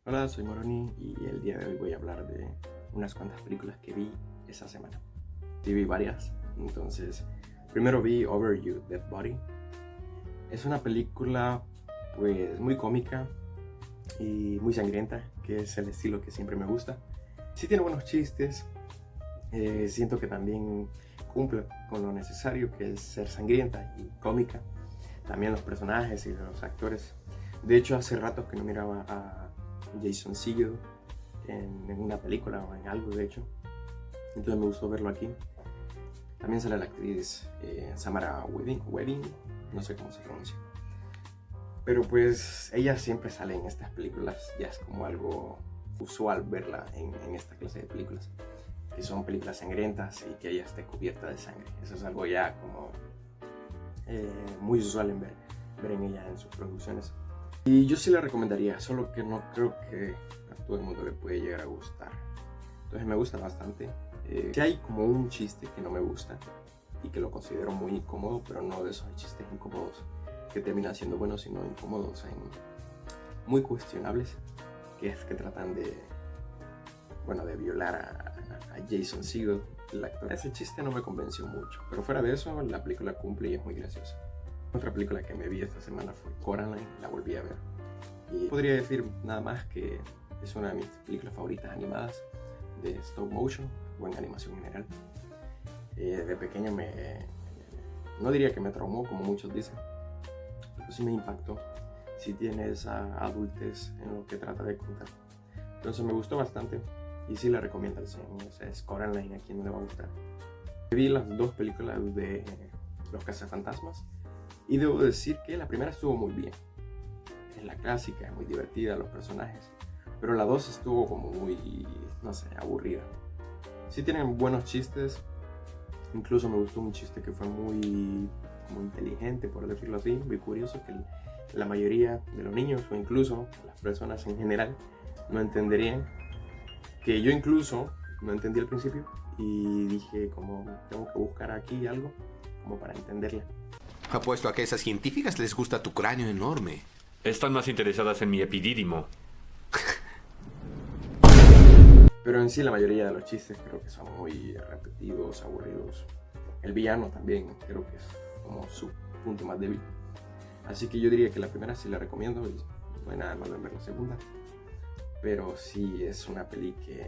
Hola, soy Moroni y el día de hoy voy a hablar de unas cuantas películas que vi esa semana. Sí, vi varias. Entonces, primero vi Over You, Dead Body. Es una película pues muy cómica y muy sangrienta, que es el estilo que siempre me gusta. Sí tiene buenos chistes, siento que también cumple con lo necesario, que es ser sangrienta y cómica. También los personajes y los actores. De hecho, hace rato que no miraba a Jason Segel en una película o en algo, de hecho. Entonces me gustó verlo aquí. También sale la actriz Samara Webbing, no sé cómo se pronuncia. Pero pues ella siempre sale en estas películas, ya es como algo usual verla en esta clase de películas. Que son películas sangrientas y que ella esté cubierta de sangre. Eso es algo ya como muy usual en ver en ella en sus producciones. Y yo sí la recomendaría, solo que no creo que a todo el mundo le puede llegar a gustar. Entonces me gusta bastante. Sí hay como un chiste que no me gusta y que lo considero muy incómodo, pero no de esos chistes incómodos que terminan siendo buenos, sino incómodos, muy cuestionables, que es que tratan de violar a Jason Segel, el actor. Ese chiste no me convenció mucho, pero fuera de eso, la película cumple y es muy graciosa. Otra película que me vi esta semana fue Coraline, la volví a ver. Y podría decir nada más que es una de mis películas favoritas animadas de stop motion o en animación en general. De pequeño no diría que me traumó como muchos dicen, pero sí me impactó. Sí tiene esa adultez en lo que trata de contar. Entonces me gustó bastante y sí la recomiendo al 100. Es Coraline, a quien no le va a gustar. Vi las dos películas de Los Cazafantasmas. Y debo decir que la primera estuvo muy bien. Es la clásica, es muy divertida, los personajes. Pero la 2 estuvo como muy, no sé, aburrida. Sí tienen buenos chistes. Incluso me gustó un chiste que fue muy como inteligente, por decirlo así. Muy curioso, que la mayoría de los niños, o incluso las personas en general, no entenderían. Que yo incluso no entendí al principio. Y dije como, tengo que buscar aquí algo como para entenderla. Apuesto a que a esas científicas les gusta tu cráneo enorme. Están más interesadas en mi epidídimo. Pero en sí la mayoría de los chistes creo que son muy repetidos, aburridos. El villano también creo que es como su punto más débil. Así que yo diría que la primera sí la recomiendo y no hay nada malo en ver la segunda. Pero sí es una peli que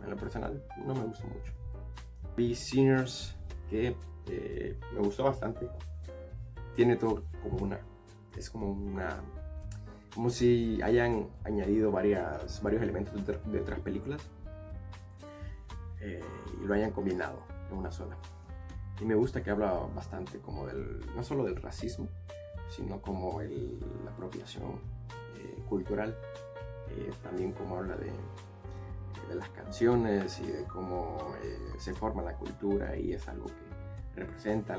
en lo personal no me gustó mucho. Vi Sinners, que me gustó bastante. Tiene todo como como si hayan añadido varios elementos de otras películas y lo hayan combinado en una sola. Y me gusta que habla bastante como no solo del racismo, sino como la apropiación cultural, también como habla de las canciones y de cómo se forma la cultura y es algo que representa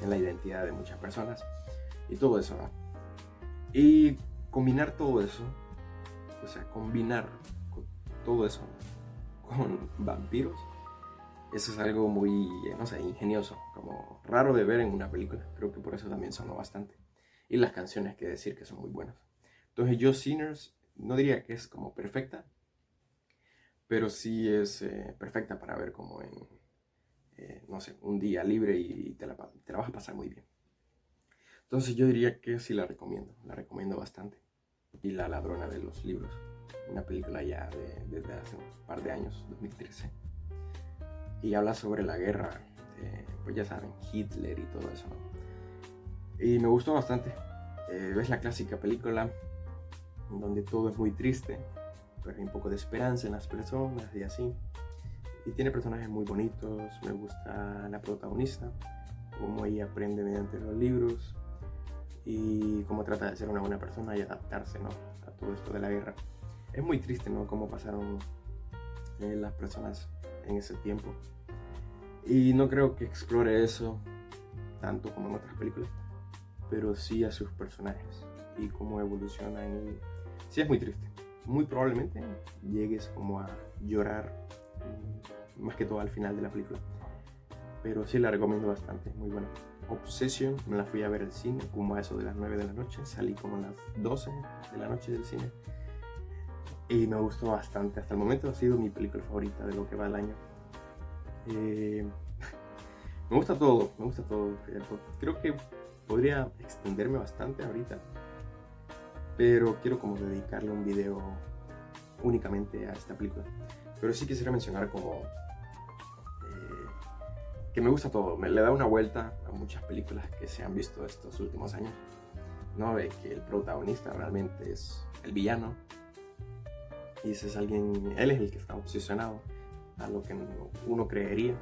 en la identidad de muchas personas y todo eso, ¿no? Y combinar todo eso, o sea, combinar todo eso con vampiros, eso es algo muy, no sé, ingenioso, como raro de ver en una película. Creo que por eso también sonó bastante. Y las canciones, que decir que son muy buenas. Entonces yo Sinners no diría que es como perfecta, pero sí es perfecta para ver como no sé, un día libre y te la vas a pasar muy bien. Entonces yo diría que sí la recomiendo bastante. Y La ladrona de los libros, una película ya desde hace un par de años, 2013. Y habla sobre la guerra, pues ya saben, Hitler y todo eso, ¿no? Y me gustó bastante. Es la clásica película donde todo es muy triste, pero hay un poco de esperanza en las personas y así. Y tiene personajes muy bonitos. Me gusta la protagonista, cómo ella aprende mediante los libros y cómo trata de ser una buena persona y adaptarse, ¿no?, a todo esto de la guerra. Es muy triste, ¿no?, cómo pasaron las personas en ese tiempo. Y no creo que explore eso tanto como en otras películas, pero sí a sus personajes y cómo evolucionan. Y sí es muy triste. Muy probablemente llegues como a llorar, más que todo al final de la película. Pero sí la recomiendo bastante, muy buena. Obsession, me la fui a ver al cine como a eso de las 9 de la noche. Salí como a las 12 de la noche del cine. y me gustó bastante. Hasta el momento ha sido mi película favorita de lo que va el año. Me gusta todo, creo que podría extenderme bastante ahorita, pero quiero como dedicarle un video únicamente a esta película. Pero sí quisiera mencionar como que me gusta todo, le da una vuelta a muchas películas que se han visto estos últimos años, ¿no? De que el protagonista realmente es el villano, y ese es alguien, él es el que está obsesionado a lo que uno creería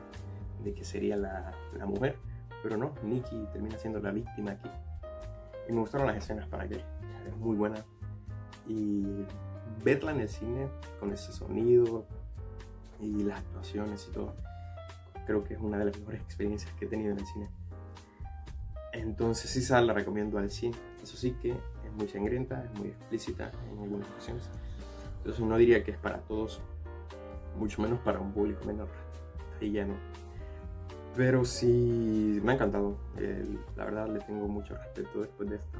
de que sería la mujer, pero no, Nikki termina siendo la víctima aquí. Y me gustaron las escenas para que es muy buena, y verla en el cine con ese sonido y las actuaciones y todo, creo que es una de las mejores experiencias que he tenido en el cine. Entonces sí, la recomiendo al cine. Eso sí que es muy sangrienta, es muy explícita en algunas ocasiones, entonces no diría que es para todos, mucho menos para un público menor, ahí ya no. Pero sí, me ha encantado. La verdad le tengo mucho respeto después de esto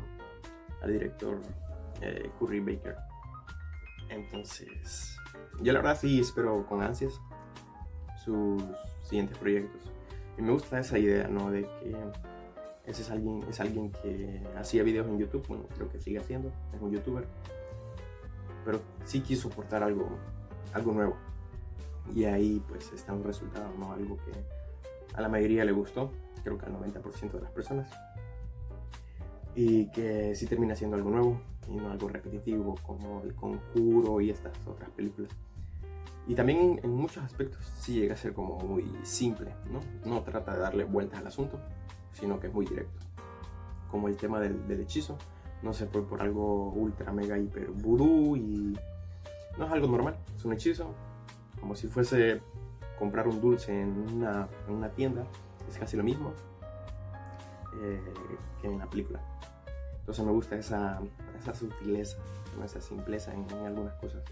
al director Curry Baker. Entonces, yo la verdad sí espero con ansias sus siguientes proyectos. Y me gusta esa idea, ¿no? De que ese es alguien que hacía videos en YouTube, bueno, creo que sigue haciendo, es un youtuber, pero sí quiso aportar algo nuevo. Y ahí pues está un resultado, ¿no? Algo que a la mayoría le gustó, creo que al 90% de las personas, y que sí termina siendo algo nuevo y no algo repetitivo como El Conjuro y estas otras películas. Y también en muchos aspectos sí llega a ser como muy simple, ¿no? No trata de darle vueltas al asunto, sino que es muy directo. Como el tema del hechizo, no se fue por algo ultra mega hiper vudú, y no es algo normal, es un hechizo, como si fuese comprar un dulce en una tienda, es casi lo mismo que en la película. Entonces me gusta esa sutileza, ¿no? Esa simpleza en algunas cosas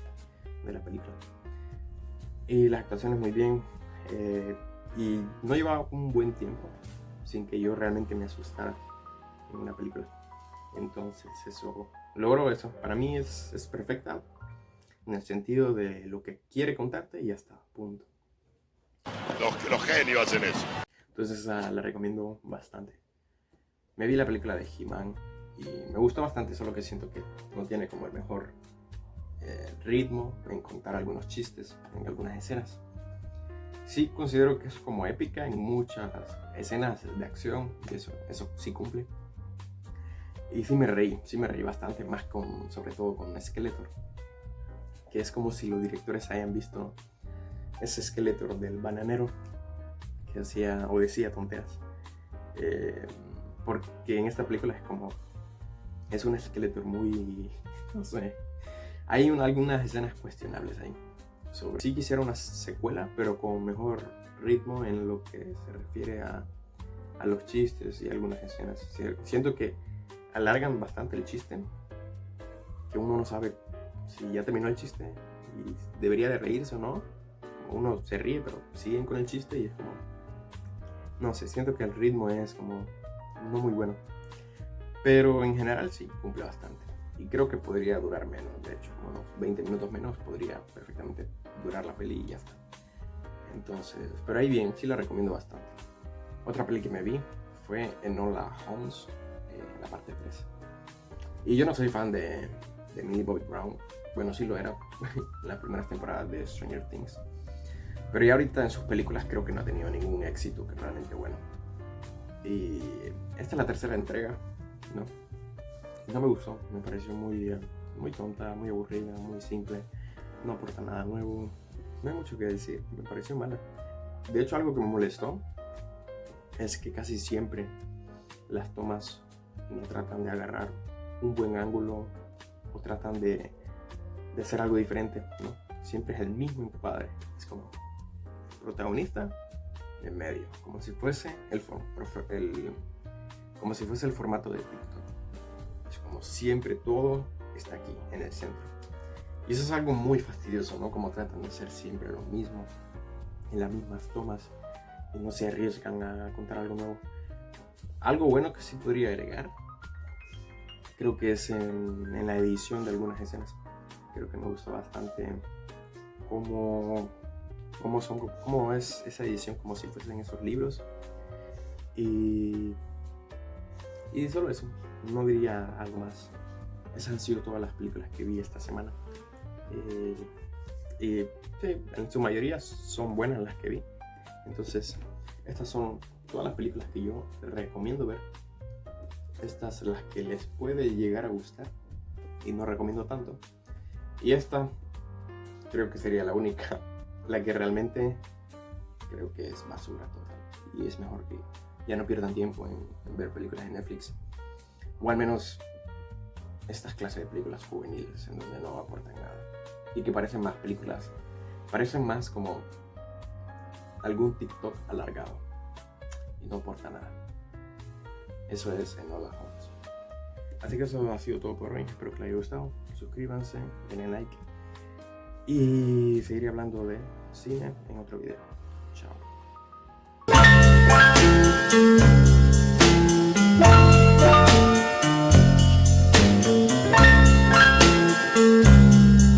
de la película. Y las actuaciones muy bien, y no llevaba un buen tiempo sin que yo realmente me asustara en una película. Entonces logró eso. Para mí es perfecta en el sentido de lo que quiere contarte y ya está, punto. Los genios hacen eso. Entonces la recomiendo bastante. Me vi la película de He-Man y me gustó bastante, solo que siento que no tiene como el mejor ritmo en contar algunos chistes en algunas escenas. Sí considero que es como épica en muchas escenas de acción, y eso sí cumple. Y sí me reí bastante, más sobre todo con Skeletor, que es como si los directores hayan visto ese Skeletor del bananero que hacía o decía tonteras, porque en esta película es un Skeletor muy, no sé, hay algunas escenas cuestionables ahí. Sí quisiera una secuela, pero con mejor ritmo en lo que se refiere a los chistes y algunas escenas. Siento que alargan bastante el chiste, que uno no sabe si ya terminó el chiste y debería de reírse o no. Uno se ríe, pero siguen con el chiste y es como, no sé, siento que el ritmo es como no muy bueno, pero en general sí cumple bastante, y creo que podría durar menos. De hecho, unos 20 minutos menos podría perfectamente durar la peli y ya está. Entonces, pero ahí bien, sí la recomiendo bastante. Otra peli que me vi fue Enola Holmes, la parte 3. Y yo no soy fan de Millie Bobby Brown. Bueno, sí lo era en las primeras temporadas de Stranger Things, pero ya ahorita en sus películas creo que no ha tenido ningún éxito que realmente bueno. Y esta es la tercera entrega, no me gustó, me pareció muy tonta, muy aburrida, muy simple, no aporta nada nuevo, no hay mucho que decir, me pareció mala. De hecho, algo que me molestó es que casi siempre las tomas no tratan de agarrar un buen ángulo o tratan de hacer algo diferente, ¿no? Siempre es el mismo encuadre, es como protagonista en medio, como si fuese el formato de TikTok. Es como siempre todo está aquí en el centro, y eso es algo muy fastidioso, ¿no? Como tratan de hacer siempre lo mismo en las mismas tomas y no se arriesgan a contar algo nuevo. Algo bueno que sí podría agregar, creo que es en la edición de algunas escenas. Creo que me gustó bastante cómo es esa edición, como si fuesen esos libros. Y solo eso, no diría algo más. Esas han sido todas las películas que vi esta semana. Sí, en su mayoría son buenas las que vi. Entonces, estas son todas las películas que yo recomiendo ver. Estas son las que les puede llegar a gustar y no recomiendo tanto. Y esta creo que sería la única, la que realmente creo que es basura total. Y es mejor que ya no pierdan tiempo en ver películas en Netflix. O al menos estas clases de películas juveniles en donde no aportan nada. Y que parecen más películas, parecen más como algún TikTok alargado. Y no aporta nada. Eso es Enola Holmes. Así que eso ha sido todo por hoy. Espero que les haya gustado. Suscríbanse, denle like. Y seguiré hablando de cine en otro video. Chao.